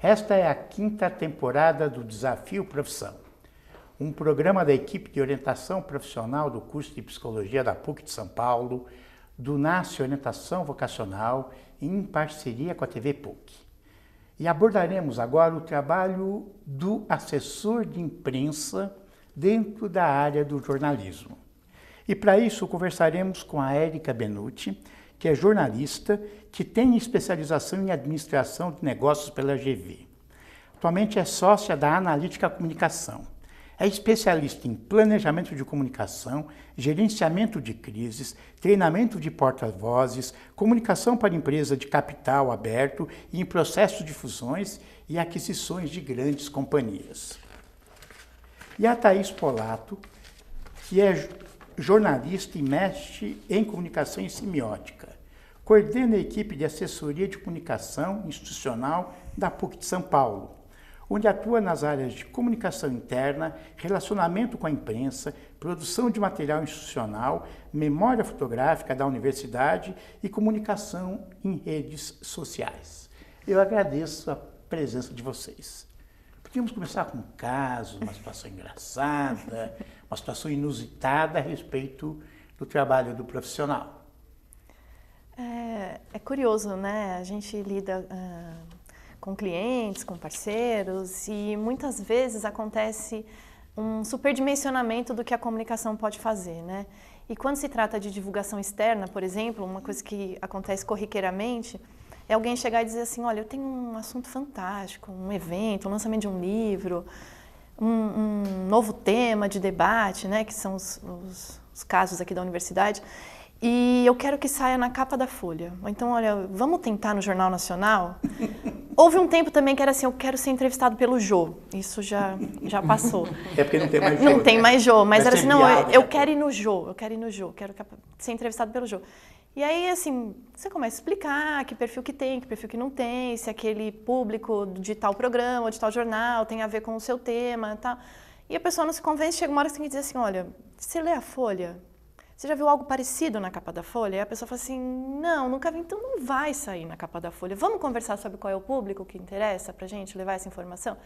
Esta é a 5ª temporada do Desafio Profissão, um programa da equipe de orientação profissional do curso de Psicologia da PUC de São Paulo, do NASCE Orientação Vocacional, em parceria com a TV PUC. E abordaremos agora o trabalho do assessor de imprensa dentro da área do jornalismo. E para isso conversaremos com a Érica Benutti, que é jornalista, que tem especialização em administração de negócios pela GV. Atualmente é sócia da Analítica Comunicação. É especialista em planejamento de comunicação, gerenciamento de crises, treinamento de porta-vozes, comunicação para empresa de capital aberto e em processo de fusões e aquisições de grandes companhias. E a Thaís Polato, que é jornalista e mestre em comunicação e semiótica. Coordena a equipe de assessoria de comunicação institucional da PUC de São Paulo, onde atua nas áreas de comunicação interna, relacionamento com a imprensa, produção de material institucional, memória fotográfica da universidade e comunicação em redes sociais. Eu agradeço a presença de vocês. Podíamos começar com um caso, uma situação engraçada, uma situação inusitada a respeito do trabalho do profissional. É curioso, né? A gente lida com clientes, com parceiros e muitas vezes acontece um superdimensionamento do que a comunicação pode fazer, né? E quando se trata de divulgação externa, por exemplo, uma coisa que acontece corriqueiramente é alguém chegar e dizer assim, olha, eu tenho um assunto fantástico, um evento, um lançamento de um livro, um novo tema de debate, né, que são os casos aqui da universidade, e eu quero que saia na capa da Folha. Ou então, olha, vamos tentar no Jornal Nacional? Houve um tempo também que era assim, eu quero ser entrevistado pelo Jô. Isso já passou. É porque não tem mais Jô. Não tem mais Jô, mas era assim, não, eu né? quero ir no Jô, quero ser entrevistado pelo Jô. E aí, assim, você começa a explicar que perfil que tem, que perfil que não tem, se aquele público de tal programa ou de tal jornal tem a ver com o seu tema e tal. E a pessoa não se convence, chega uma hora que você tem que dizer assim, olha, você lê a Folha? Você já viu algo parecido na capa da Folha? E a pessoa fala assim, não, nunca vi, então não vai sair na capa da Folha. Vamos conversar sobre qual é o público que interessa pra gente levar essa informação?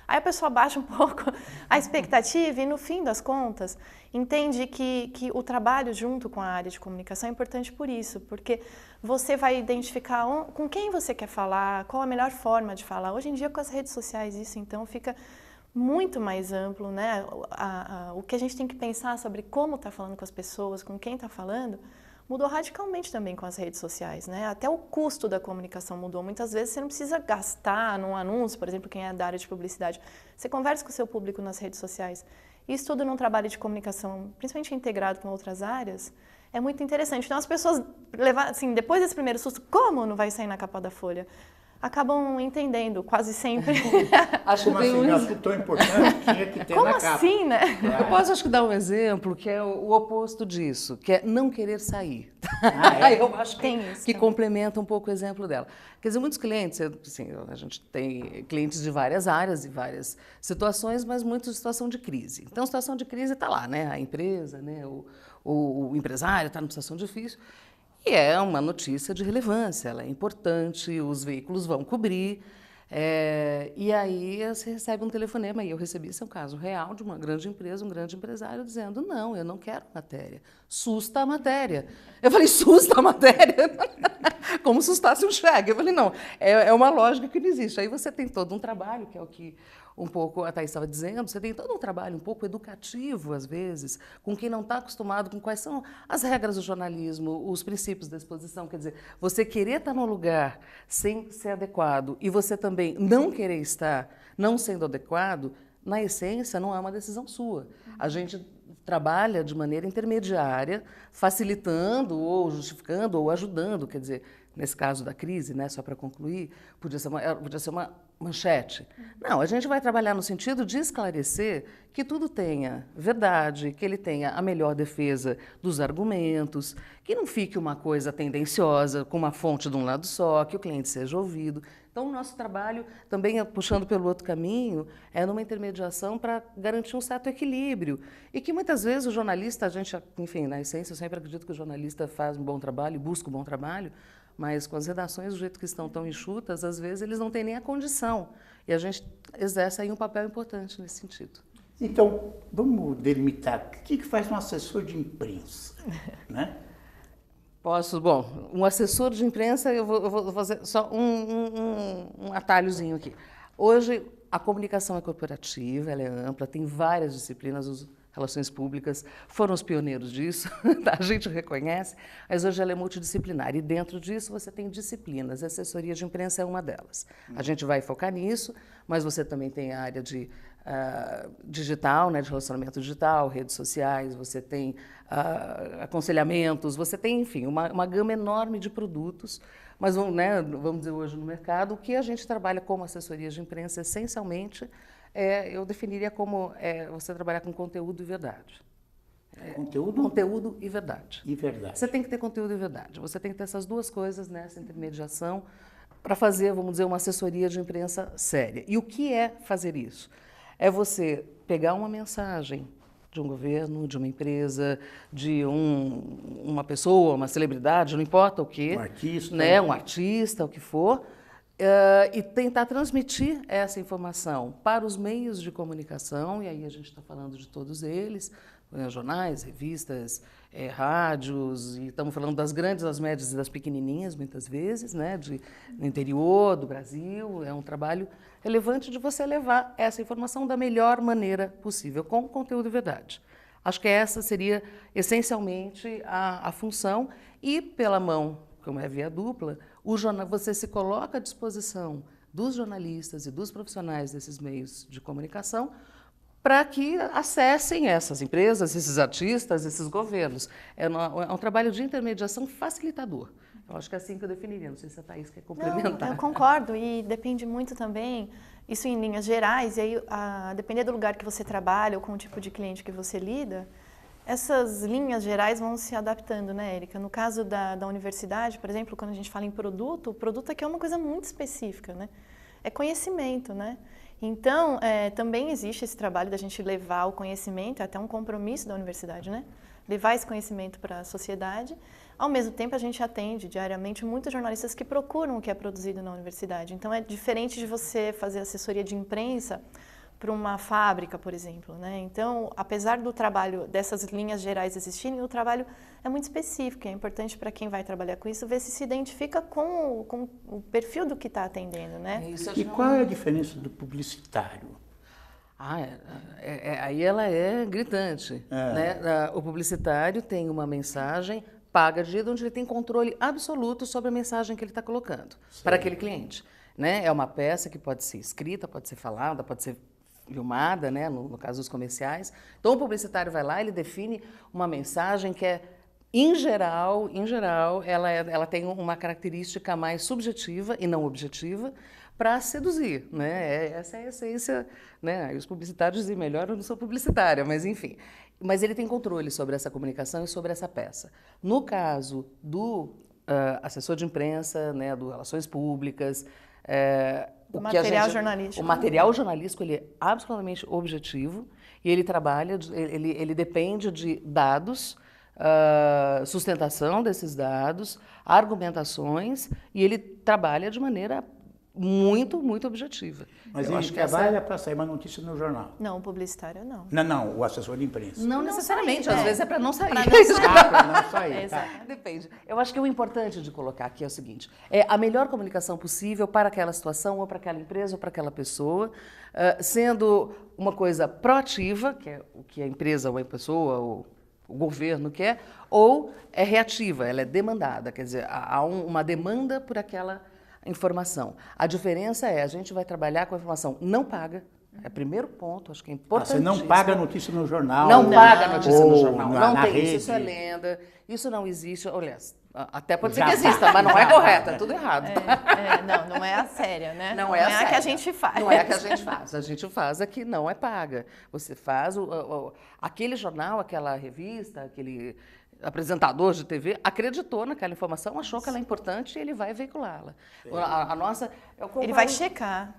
Aí a pessoa baixa um pouco a expectativa e, no fim das contas, entende que o trabalho junto com a área de comunicação é importante por isso, porque você vai identificar com quem você quer falar, qual a melhor forma de falar. Hoje em dia, com as redes sociais, isso então fica muito mais amplo, né? O que a gente tem que pensar sobre como está falando com as pessoas, com quem está falando, mudou radicalmente também com as redes sociais, né? Até o custo da comunicação mudou. Muitas vezes você não precisa gastar num anúncio, por exemplo, quem é da área de publicidade. Você conversa com o seu público nas redes sociais. Isso tudo num trabalho de comunicação, principalmente integrado com outras áreas, é muito interessante. Então as pessoas, assim, depois desse primeiro susto, como não vai sair na capa da Folha? Acabam entendendo, quase sempre. Acho que assim, um assunto tão importante tinha que ter como na capa. Assim, né? Eu posso, acho que, dar um exemplo que é o oposto disso, que é não querer sair. Eu acho que complementa um pouco o exemplo dela. Quer dizer, muitos clientes, assim, a gente tem clientes de várias áreas e várias situações, mas muitos de situação de crise. Então, situação de crise está lá, né? A empresa, né? O empresário está numa situação difícil. E é uma notícia de relevância, ela é importante, os veículos vão cobrir. E aí você recebe um telefonema, e eu recebi, esse é um caso real de uma grande empresa, um grande empresário, dizendo, não, eu não quero matéria, susta a matéria. Eu falei, susta a matéria? Como sustasse um cheque. Eu falei, não, é uma lógica que não existe. Aí você tem todo um trabalho, que é o que um pouco a Thaís estava dizendo, você tem todo um trabalho um pouco educativo, às vezes, com quem não está acostumado com quais são as regras do jornalismo, os princípios da exposição. Quer dizer, você querer estar num lugar sem ser adequado e você também não querer estar não sendo adequado, na essência, não é uma decisão sua. A gente trabalha de maneira intermediária, facilitando ou justificando ou ajudando, quer dizer, nesse caso da crise, né, só para concluir, podia ser uma manchete. Não, a gente vai trabalhar no sentido de esclarecer que tudo tenha verdade, que ele tenha a melhor defesa dos argumentos, que não fique uma coisa tendenciosa, com uma fonte de um lado só, que o cliente seja ouvido. Então, o nosso trabalho, também puxando pelo outro caminho, é numa intermediação para garantir um certo equilíbrio. E que muitas vezes o jornalista, enfim, na essência, eu sempre acredito que o jornalista faz um bom trabalho, busca um bom trabalho, mas com as redações do jeito que estão tão enxutas, às vezes eles não têm nem a condição. E a gente exerce aí um papel importante nesse sentido. Então, vamos delimitar. O que faz um assessor de imprensa? Né? Posso? Bom, um assessor de imprensa, eu vou fazer só um atalhozinho aqui. Hoje, a comunicação é corporativa, ela é ampla, tem várias disciplinas, as relações públicas foram os pioneiros disso, a gente reconhece, mas hoje ela é multidisciplinar. E dentro disso você tem disciplinas, a assessoria de imprensa é uma delas. A gente vai focar nisso, mas você também tem a área de digital, né, de relacionamento digital, redes sociais, você tem aconselhamentos, você tem, enfim, uma gama enorme de produtos, mas vamos dizer hoje no mercado, o que a gente trabalha como assessoria de imprensa, essencialmente, eu definiria como você trabalhar com conteúdo e verdade. Conteúdo? Conteúdo e verdade. E verdade. Você tem que ter conteúdo e verdade, você tem que ter essas duas coisas nessa intermediação para fazer, vamos dizer, uma assessoria de imprensa séria. E o que é fazer isso? É você pegar uma mensagem de um governo, de uma empresa, de uma pessoa, uma celebridade, não importa o quê. Um artista. Né, um artista, o que for, e tentar transmitir essa informação para os meios de comunicação, e aí a gente está falando de todos eles, jornais, revistas, rádios, e estamos falando das grandes, das médias e das pequenininhas, muitas vezes, né, no interior do Brasil. É um trabalho relevante de você levar essa informação da melhor maneira possível, com conteúdo e verdade. Acho que essa seria, essencialmente, a função, e pela mão, como é via dupla, você se coloca à disposição dos jornalistas e dos profissionais desses meios de comunicação para que acessem essas empresas, esses artistas, esses governos. É um trabalho de intermediação facilitador. Eu acho que é assim que eu definiria. Não sei se a Thaís quer complementar. Não, eu concordo, e depende muito também, isso em linhas gerais, e aí, depender do lugar que você trabalha ou com o tipo de cliente que você lida, essas linhas gerais vão se adaptando, né, Érica? No caso da universidade, por exemplo, quando a gente fala em produto, o produto aqui é uma coisa muito específica, né? É conhecimento, né? Então, também existe esse trabalho da gente levar o conhecimento, é até um compromisso da universidade, né? Levar esse conhecimento para a sociedade. Ao mesmo tempo, a gente atende diariamente muitos jornalistas que procuram o que é produzido na universidade. Então, é diferente de você fazer assessoria de imprensa para uma fábrica, por exemplo, né? Então, apesar do trabalho dessas linhas gerais existirem, o trabalho é muito específico. É importante para quem vai trabalhar com isso ver se identifica com o perfil do que está atendendo, né? E qual é a diferença do publicitário? Aí ela é gritante. Né? O publicitário tem uma mensagem paga de onde ele tem controle absoluto sobre a mensagem que ele está colocando para aquele cliente. Né? É uma peça que pode ser escrita, pode ser falada, pode ser filmada, né? No caso dos comerciais. Então, o publicitário vai lá, ele define uma mensagem que em geral, ela tem uma característica mais subjetiva e não objetiva para seduzir, né? Essa é a essência, né? Os publicitários dizem melhor, eu não sou publicitária, mas enfim. Mas ele tem controle sobre essa comunicação e sobre essa peça. No caso do assessor de imprensa, né? Do Relações Públicas, o material jornalístico. O material jornalístico ele é absolutamente objetivo e ele trabalha, ele depende de dados, sustentação desses dados, argumentações, e ele trabalha de maneira muito, muito objetiva. Mas ele trabalha para sair uma notícia no jornal? Não, o publicitário não. Não, o assessor de imprensa. Não necessariamente, às vezes é para não sair. Para não sair, tá. Depende. Eu acho que o importante de colocar aqui é o seguinte, a melhor comunicação possível para aquela situação, ou para aquela empresa, ou para aquela pessoa, sendo uma coisa proativa, que é o que a empresa, ou a pessoa, ou o governo quer, ou é reativa, ela é demandada, quer dizer, há uma demanda por aquela informação. A diferença a gente vai trabalhar com a informação não paga, é o primeiro ponto, acho que é importante. Você não paga notícia no jornal. Não paga notícia no jornal, não tem rede. Isso é lenda, isso não existe, aliás, até pode ser que exista, mas não é correto, é tudo errado. Não é a séria, né? Não é a que a gente faz. Não é a que a gente faz, a gente faz a que não é paga. Você faz aquele jornal, aquela revista, aquele apresentador de TV acreditou naquela informação, achou que ela é importante e ele vai veiculá-la. A nossa... Ele vai checar.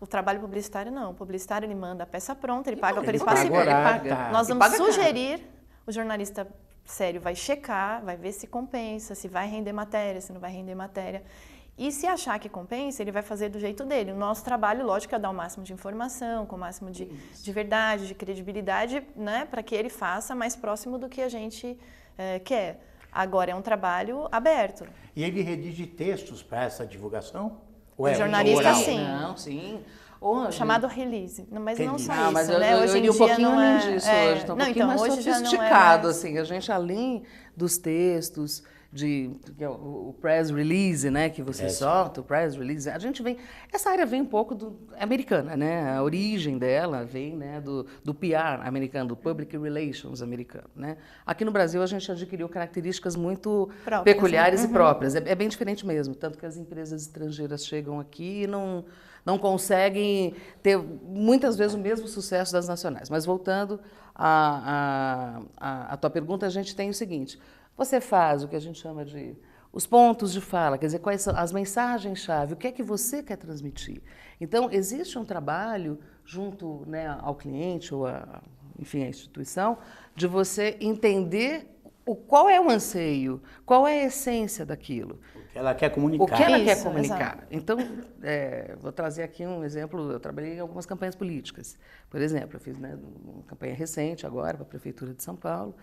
O trabalho publicitário não. O publicitário ele manda a peça pronta, ele paga pelo espaço e ele paga. Nós vamos sugerir, o jornalista sério vai checar, vai ver se compensa, se vai render matéria, se não vai render matéria. E se achar que compensa, ele vai fazer do jeito dele. O nosso trabalho, lógico, é dar o máximo de informação, com o máximo de verdade, de credibilidade, né, para que ele faça mais próximo do que a gente quer. Agora é um trabalho aberto. E ele redige textos para essa divulgação? Ou O jornalista, oral? sim. Não, sim. Chamado release, mas não só Não, isso, mas né? eu Hoje em iria um dia pouquinho não além é... disso hoje, então um não, pouquinho então, mais hoje já não é sofisticado, mais... assim, a gente além dos textos, que é o press release, né, que você solta, o press release, a gente vem, essa área vem um pouco americana, né, a origem dela vem, né, do PR americano, do Public Relations americano, né. Aqui no Brasil a gente adquiriu características muito peculiares e próprias, é bem diferente mesmo, tanto que as empresas estrangeiras chegam aqui e não conseguem ter, muitas vezes, o mesmo sucesso das nacionais. Mas voltando à tua pergunta, a gente tem o seguinte, você faz o que a gente chama de os pontos de fala, quer dizer, quais são as mensagens-chave, o que é que você quer transmitir. Então, existe um trabalho junto, né, ao cliente ou, enfim, à instituição, de você entender qual é o anseio, qual é a essência daquilo. O que ela quer comunicar. O que ela quer comunicar. Exato. Então, vou trazer aqui um exemplo, eu trabalhei em algumas campanhas políticas. Por exemplo, eu fiz, né, uma campanha recente agora para a Prefeitura de São Paulo.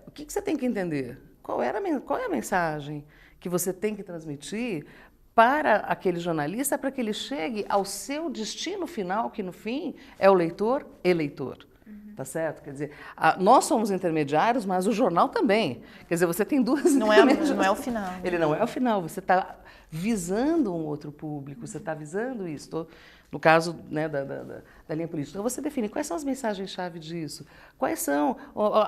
O que você tem que entender? Qual é a mensagem que você tem que transmitir para aquele jornalista, para que ele chegue ao seu destino final, que no fim é o leitor-eleitor. Tá certo? Quer dizer, nós somos intermediários, mas o jornal também. Quer dizer, você tem duas intermediárias. Não é o final. Ele não é o final, você está visando um outro público, você está visando isso. No caso, né, da linha política. Então, você define quais são as mensagens-chave disso, quais são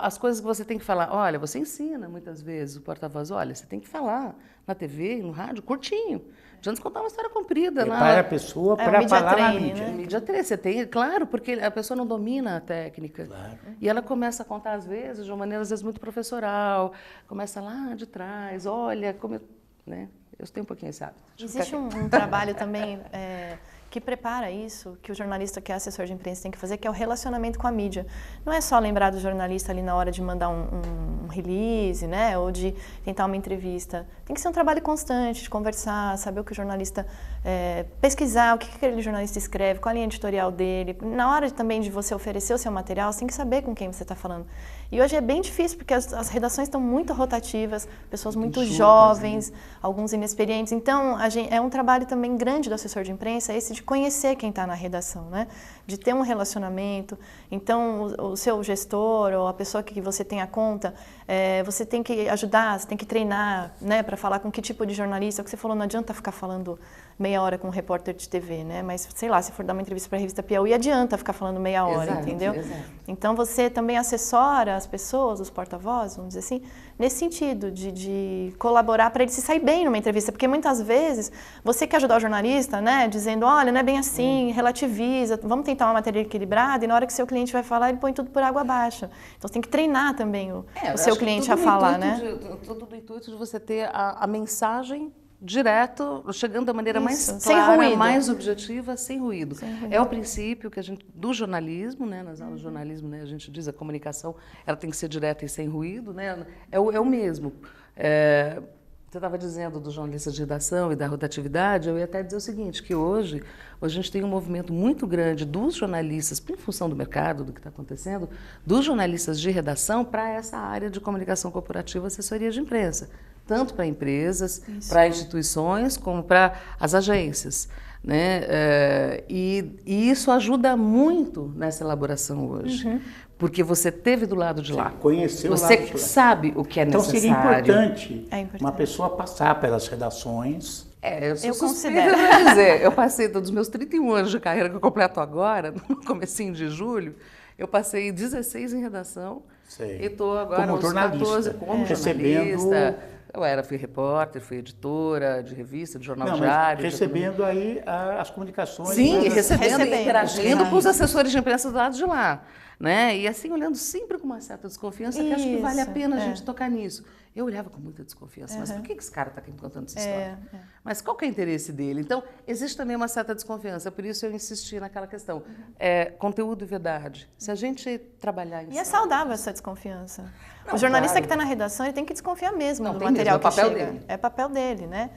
as coisas que você tem que falar. Olha, você ensina muitas vezes o porta-voz, olha, você tem que falar na TV, no rádio, curtinho. Não adianta contar uma história comprida. Prepara a pessoa para falar na mídia. Né? Mídia training, você tem, claro, porque a pessoa não domina a técnica. Claro. E ela começa a contar, às vezes, de uma maneira, às vezes, muito professoral, começa lá de trás, olha, né? Eu tenho um pouquinho esse hábito. Existe um trabalho também que prepara isso, que o jornalista que é assessor de imprensa tem que fazer, que é o relacionamento com a mídia. Não é só lembrar do jornalista ali na hora de mandar um release, né, ou de tentar uma entrevista. Tem que ser um trabalho constante, de conversar, saber o que o jornalista... pesquisar o que aquele jornalista escreve, qual a linha editorial dele. Na hora também de você oferecer o seu material, você tem que saber com quem você está falando. E hoje é bem difícil, porque as redações estão muito rotativas, pessoas muito jovens, alguns inexperientes. Então, é um trabalho também grande do assessor de imprensa, esse de conhecer quem está na redação, né? De ter um relacionamento. Então, o seu gestor ou a pessoa que você tem a conta, você tem que ajudar, você tem que treinar, né, para falar com que tipo de jornalista. O que você falou, não adianta ficar falando meia hora com um repórter de TV, né? Mas, sei lá, se for dar uma entrevista para a revista Piauí, adianta ficar falando meia hora, entendeu? Exato. Então, você também assessora as pessoas, os porta-vozes, vamos dizer assim, nesse sentido de colaborar para ele se sair bem numa entrevista. Porque, muitas vezes, você quer ajudar o jornalista, né? Dizendo, olha, não é bem assim, relativiza, vamos tentar uma matéria equilibrada, e na hora que o seu cliente vai falar, ele põe tudo por água abaixo. Então, você tem que treinar também o seu cliente a falar, né? Tudo do intuito de você ter a mensagem direto, chegando da maneira mais clara, sem ruído, mais objetiva, sem ruído. É o princípio que do jornalismo, né, nas aulas de jornalismo, né, a gente diz a comunicação, ela tem que ser direta e sem ruído, né, é o mesmo. Você estava dizendo dos jornalistas de redação e da rotatividade, eu ia até dizer o seguinte, que hoje a gente tem um movimento muito grande dos jornalistas, em função do mercado, do que está acontecendo, dos jornalistas de redação para essa área de comunicação corporativa, assessoria de imprensa, tanto para empresas, para instituições, como para as agências, né? E isso ajuda muito nessa elaboração hoje. Porque você teve do lado de lá. Conheceu você lá sabe o que é então, necessário. Então seria importante uma pessoa passar pelas redações. Eu considero. Dizer, eu passei dos meus 31 anos de carreira que eu completo agora, no comecinho de julho, eu passei 16 em redação. Sei. E estou agora como jornalista, 14 como jornalista. Fui repórter, fui editora de revista, de jornal diário. Recebendo aí as comunicações. Sim, recebendo e interagindo com os assessores de imprensa do lado de lá. Né? E assim, olhando sempre com uma certa desconfiança, que acho que vale a pena a gente tocar nisso. Eu olhava com muita desconfiança, mas por que esse cara está aqui me contando essa história? Mas qual que é o interesse dele? Então, existe também uma certa desconfiança, por isso eu insisti naquela questão. Conteúdo e verdade. Se a gente trabalhar em... E é saudável essa desconfiança. Não, o jornalista que está na redação, ele tem que desconfiar mesmo do material que chega. Dele. É papel dele, né?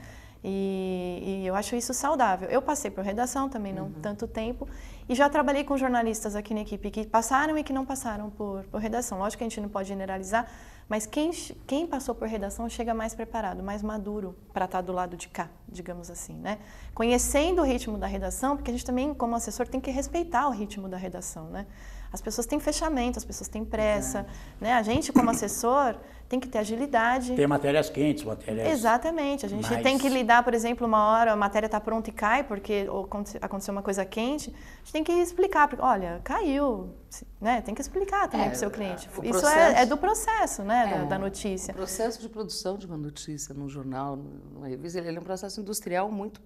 E eu acho isso saudável. Eu passei por redação também, não tanto tempo, e já trabalhei com jornalistas aqui na equipe que passaram e que não passaram por redação. Lógico que a gente não pode generalizar, mas quem passou por redação chega mais preparado, mais maduro para estar do lado de cá, digamos assim, né? Conhecendo o ritmo da redação, porque a gente também, como assessor, tem que respeitar o ritmo da redação, né? As pessoas têm fechamento, as pessoas têm pressa, né? A gente, como assessor, tem que ter agilidade. Ter matérias quentes, matérias... Exatamente. A gente tem que lidar, por exemplo, uma hora a matéria está pronta e cai porque aconteceu uma coisa quente. A gente tem que explicar, porque, olha, caiu, né? Tem que explicar também para o seu cliente. Isso é do processo, né? Da notícia. O processo de produção de uma notícia num jornal, numa revista, ele é um processo industrial muito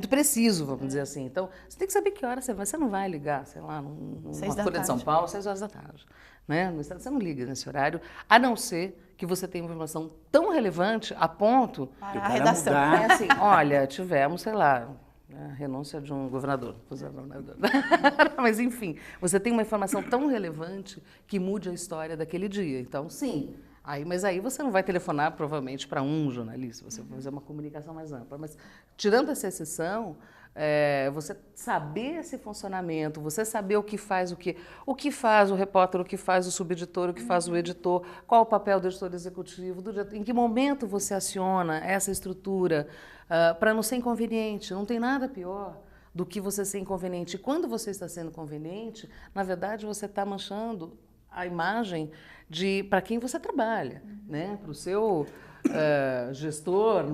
preciso, vamos dizer assim. Então, você tem que saber que hora você não vai ligar, sei lá, numa Folha de São Paulo, 6 horas da tarde. Né? Você não liga nesse horário, a não ser que você tenha uma informação tão relevante a ponto... Para a redação. É assim, olha, tivemos, sei lá, a renúncia de um governador. Mas, enfim, você tem uma informação tão relevante que mude a história daquele dia. Então, sim... Mas aí você não vai telefonar, provavelmente, para um jornalista, você vai fazer uma comunicação mais ampla. Mas, tirando essa exceção, você saber esse funcionamento, você saber o que faz o repórter, o que faz o subeditor, o que faz o editor, qual o papel do editor executivo, em que momento você aciona essa estrutura para não ser inconveniente. Não tem nada pior do que você ser inconveniente. E quando você está sendo conveniente, na verdade, você está manchando a imagem para quem você trabalha, né? Para o seu gestor,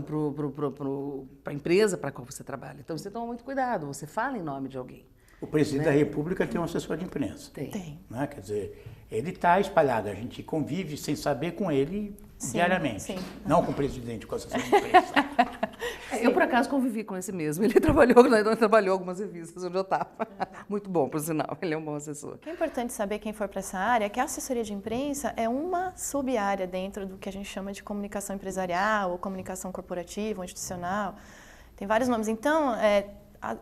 para a empresa para a qual você trabalha. Então, você toma muito cuidado, você fala em nome de alguém. O presidente da República tem um assessor de imprensa. Tem. Né? Quer dizer, ele está espalhado, a gente convive sem saber com ele diariamente. Sim. Não com o presidente, com o assessor de imprensa. Eu, por acaso, convivi com esse mesmo. Ele trabalhou algumas revistas onde eu estava. Muito bom, por sinal. Ele é um bom assessor. O que é importante saber, quem for para essa área, é que a assessoria de imprensa é uma sub-área dentro do que a gente chama de comunicação empresarial, ou comunicação corporativa, ou institucional. Tem vários nomes. Então,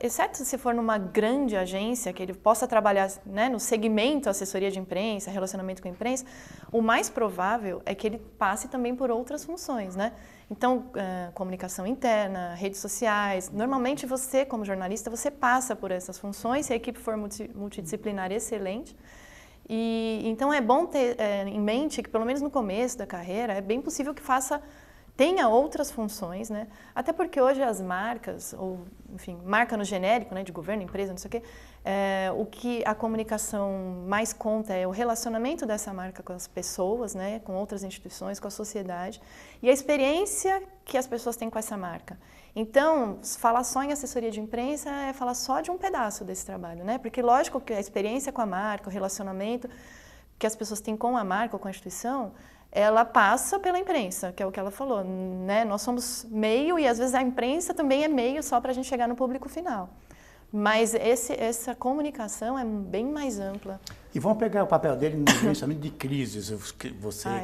exceto se for numa grande agência, que ele possa trabalhar, né, no segmento assessoria de imprensa, relacionamento com a imprensa, o mais provável é que ele passe também por outras funções, né? Então, comunicação interna, redes sociais, normalmente você, como jornalista, você passa por essas funções, se a equipe for multidisciplinar, excelente. E então é bom ter em mente que, pelo menos no começo da carreira, é bem possível que tenha outras funções, né? Até porque hoje as marcas, ou enfim, marca no genérico, né, de governo, empresa, não sei o quê, o que a comunicação mais conta é o relacionamento dessa marca com as pessoas, né, com outras instituições, com a sociedade, e a experiência que as pessoas têm com essa marca. Então, falar só em assessoria de imprensa é falar só de um pedaço desse trabalho, né? Porque lógico que a experiência com a marca, o relacionamento que as pessoas têm com a marca ou com a instituição, ela passa pela imprensa, que é o que ela falou, né? Nós somos meio e às vezes a imprensa também é meio só para a gente chegar no público final. Mas essa comunicação é bem mais ampla. E vamos pegar o papel dele no gerenciamento de crises,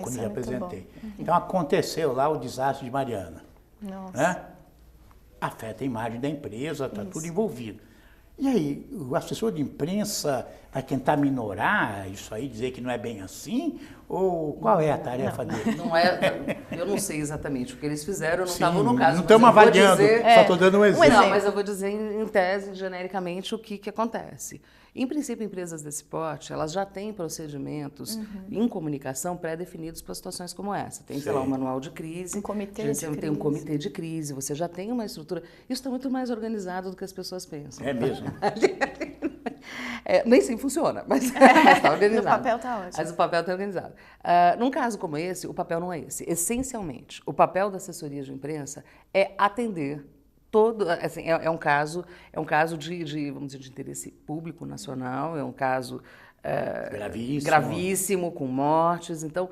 quando eu apresentei. Então aconteceu lá o desastre de Mariana. Nossa. Né? Afeta a imagem da empresa, está tudo envolvido. E aí, o assessor de imprensa vai tentar minorar isso aí, dizer que não é bem assim? Ou qual é a tarefa dele? Não é, eu não sei exatamente o que eles fizeram, eu não estava no caso. Não estamos avaliando, só estou dando um exemplo. Não, mas eu vou dizer em tese, genericamente, o que acontece. Em princípio, empresas desse porte, elas já têm procedimentos em comunicação pré-definidos para situações como essa. Tem, sei lá, um manual de crise. Um comitê de crise. Tem um comitê de crise, você já tem uma estrutura. Isso está muito mais organizado do que as pessoas pensam. É mesmo? Nem sempre funciona, mas está organizado. O papel está ótimo. Mas o papel está organizado. Num caso como esse, o papel não é esse. Essencialmente, o papel da assessoria de imprensa é atender assim, é um caso de, vamos dizer, de interesse público nacional, é um caso gravíssimo, com mortes. Então,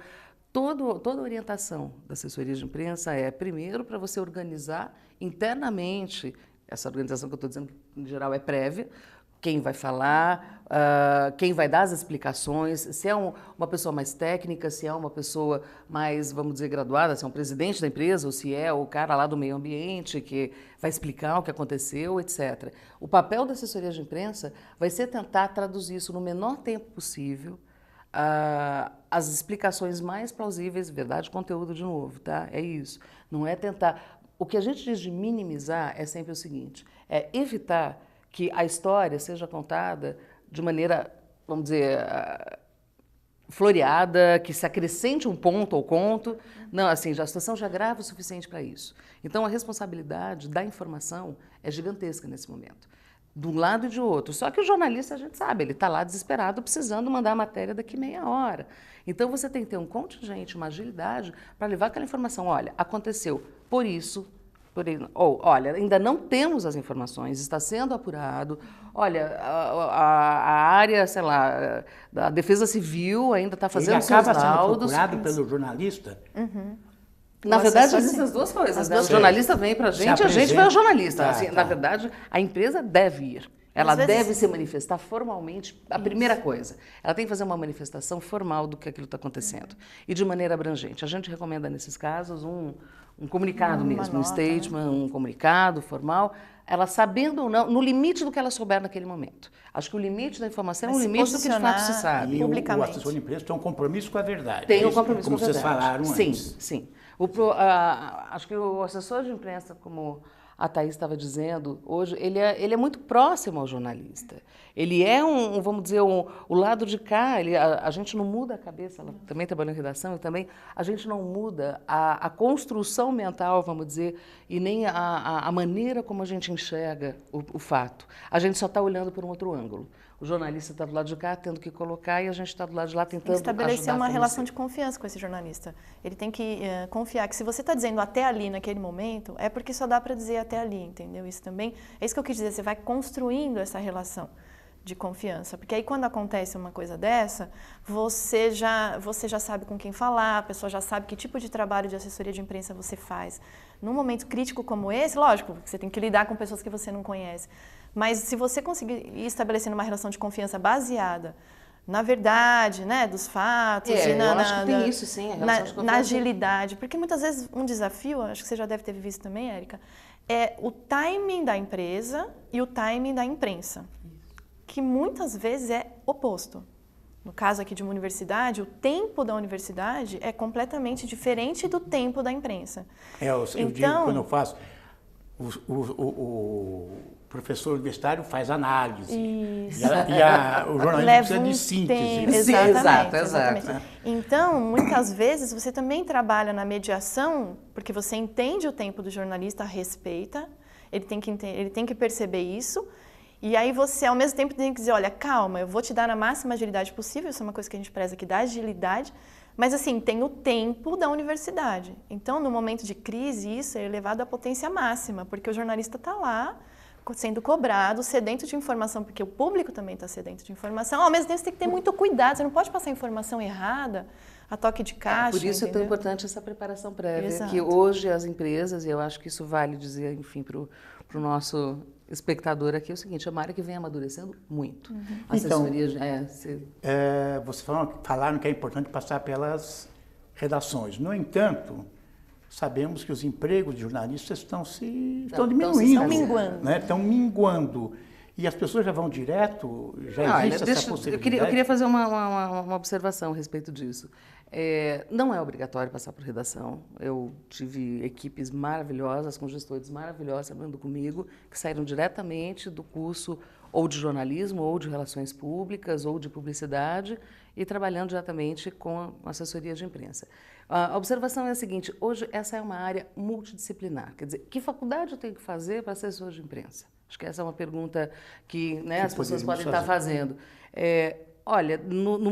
toda a orientação da assessoria de imprensa é, primeiro, para você organizar internamente, essa organização que eu estou dizendo, em geral, é prévia, quem vai falar, quem vai dar as explicações, se é uma pessoa mais técnica, se é uma pessoa mais, vamos dizer, graduada, se é um presidente da empresa, ou se é o cara lá do meio ambiente que vai explicar o que aconteceu, etc. O papel da assessoria de imprensa vai ser tentar traduzir isso no menor tempo possível, as explicações mais plausíveis, verdade, conteúdo de novo, tá? É isso. Não é tentar... O que a gente diz de minimizar é sempre o seguinte, é evitar que a história seja contada de maneira, vamos dizer, floreada, que se acrescente um ponto ao conto. Não, assim, a situação já é grave o suficiente para isso. Então, a responsabilidade da informação é gigantesca nesse momento, de um lado e de outro. Só que o jornalista, a gente sabe, ele está lá desesperado, precisando mandar a matéria daqui meia hora. Então, você tem que ter um contingente, uma agilidade para levar aquela informação. Olha, aconteceu por isso, ou, olha, ainda não temos as informações, está sendo apurado. Olha, a área, sei lá, da Defesa Civil ainda está fazendo seus laudos. Ele acaba sendo procurado pelo jornalista? Uhum. Na verdade, existem as duas coisas, né? O jornalista vem para a gente vai ao jornalista. Assim, na verdade, a empresa deve ir. Ela deve se manifestar formalmente, a primeira coisa. Ela tem que fazer uma manifestação formal do que aquilo está acontecendo. E de maneira abrangente. A gente recomenda, nesses casos, um comunicado mesmo, um statement, um comunicado formal, ela sabendo ou não, no limite do que ela souber naquele momento. Acho que o limite da informação é o limite do que de fato se sabe. E o assessor de imprensa tem um compromisso com a verdade. Tem um compromisso com a verdade. Como vocês falaram antes. Sim. Acho que o assessor de imprensa, como a Thaís estava dizendo, hoje, ele é muito próximo ao jornalista. Ele é vamos dizer, o lado de cá, a gente não muda a cabeça, ela também trabalhou em redação, a gente não muda a construção mental, vamos dizer, e nem a maneira como a gente enxerga o fato. A gente só está olhando por um outro ângulo. O jornalista está do lado de cá, tendo que colocar, e a gente está do lado de lá tentando estabelecer uma relação de confiança com esse jornalista. Ele tem que confiar que se você está dizendo até ali naquele momento, é porque só dá para dizer até ali, entendeu? Isso também, é isso que eu quis dizer, você vai construindo essa relação de confiança, porque aí quando acontece uma coisa dessa, você já sabe com quem falar, a pessoa já sabe que tipo de trabalho de assessoria de imprensa você faz. Num momento crítico como esse, lógico, você tem que lidar com pessoas que você não conhece, mas se você conseguir ir estabelecendo uma relação de confiança baseada na verdade, né, dos fatos, e eu acho que tem isso, sim, a relação de confiança. Na agilidade, porque muitas vezes um desafio, acho que você já deve ter visto também, Érica, é o timing da empresa e o timing da imprensa, que muitas vezes é oposto. No caso aqui de uma universidade, o tempo da universidade é completamente diferente do tempo da imprensa. Eu digo, quando eu faço, o professor universitário faz análise. Isso. E o jornalista precisa de síntese. Exatamente. Então, muitas vezes, você também trabalha na mediação, porque você entende o tempo do jornalista, respeita, ele tem que perceber isso, e aí você, ao mesmo tempo, tem que dizer, olha, calma, eu vou te dar a máxima agilidade possível, isso é uma coisa que a gente preza aqui, da agilidade, mas assim, tem o tempo da universidade. Então, no momento de crise, isso é elevado à potência máxima, porque o jornalista está lá, sendo cobrado, sedento de informação, porque o público também está sedento de informação. Ao mesmo tempo, você tem que ter muito cuidado, você não pode passar informação errada a toque de caixa. Por isso é tão importante essa preparação prévia, que hoje as empresas, e eu acho que isso vale dizer, enfim, para o nosso espectador aqui, é o seguinte, é uma área que vem amadurecendo muito. A assessoria... Vocês falaram que é importante passar pelas redações. No entanto, sabemos que os empregos de jornalistas estão diminuindo. Estão minguando. Né? Estão minguando. E as pessoas já vão direto, já existe essa possibilidade? Eu queria fazer uma observação a respeito disso. Não é obrigatório passar por redação. Eu tive equipes maravilhosas, com gestores maravilhosos trabalhando comigo, que saíram diretamente do curso ou de jornalismo, ou de relações públicas, ou de publicidade, e trabalhando diretamente com assessoria de imprensa. A observação é a seguinte, hoje essa é uma área multidisciplinar, quer dizer, que faculdade eu tenho que fazer para assessor de imprensa? Acho que essa é uma pergunta que as pessoas podem estar fazendo. Olha,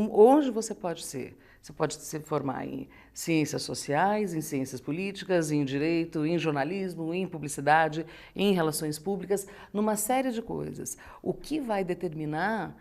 hoje você pode se formar em ciências sociais, em ciências políticas, em direito, em jornalismo, em publicidade, em relações públicas, numa série de coisas. O que vai determinar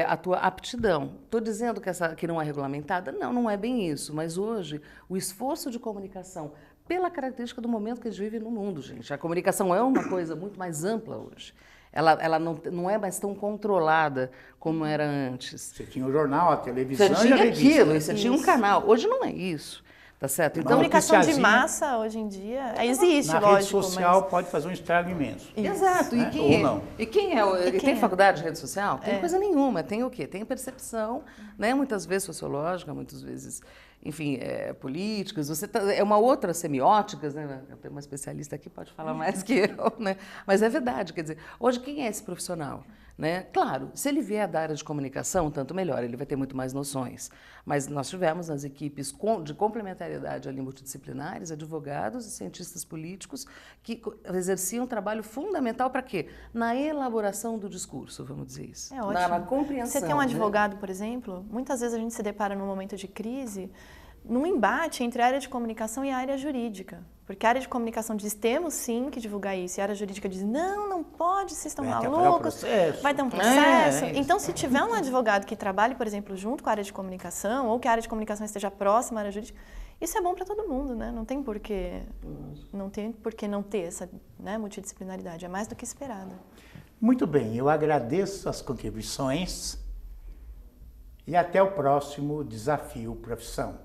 a tua aptidão. Estou dizendo que não é regulamentada? Não é bem isso. Mas hoje, o esforço de comunicação, pela característica do momento que a gente vive no mundo, gente, a comunicação é uma coisa muito mais ampla hoje. ela não é mais tão controlada como era antes. Você tinha o jornal, a televisão Você e a tinha revista. aquilo, e você tinha um canal. Hoje não é isso, tá certo? A Então, comunicação de massa, hoje em dia, existe, na lógico. rede social mas... pode fazer um estrago imenso. Exato. Né? Ou não. E quem é? E quem tem é? faculdade de rede social? Tem coisa nenhuma. Tem o quê? Tem percepção, né? Muitas vezes sociológica, muitas vezes, enfim, políticas. É uma outra semióticas, né? Tem uma especialista aqui, pode falar mais que eu, né? Mas é verdade, quer dizer, hoje quem é esse profissional? Né? Claro, se ele vier da área de comunicação, tanto melhor, ele vai ter muito mais noções. Mas nós tivemos nas equipes de complementariedade ali multidisciplinares, advogados e cientistas políticos que exerciam um trabalho fundamental para quê? Na elaboração do discurso, vamos dizer isso. É ótimo. Na compreensão. Você tem um né? advogado, por exemplo, muitas vezes a gente se depara num momento de crise, num embate entre a área de comunicação e a área jurídica. Porque a área de comunicação diz, temos sim que divulgar isso, e a área jurídica diz, não pode, vocês estão malucos, vai ter um processo. Então, se tiver um advogado que trabalhe, por exemplo, junto com a área de comunicação, ou que a área de comunicação esteja próxima à área jurídica, isso é bom para todo mundo, né? Não tem por que não ter essa, né, multidisciplinaridade, é mais do que esperado. Muito bem, eu agradeço as contribuições e até o próximo Desafio Profissão.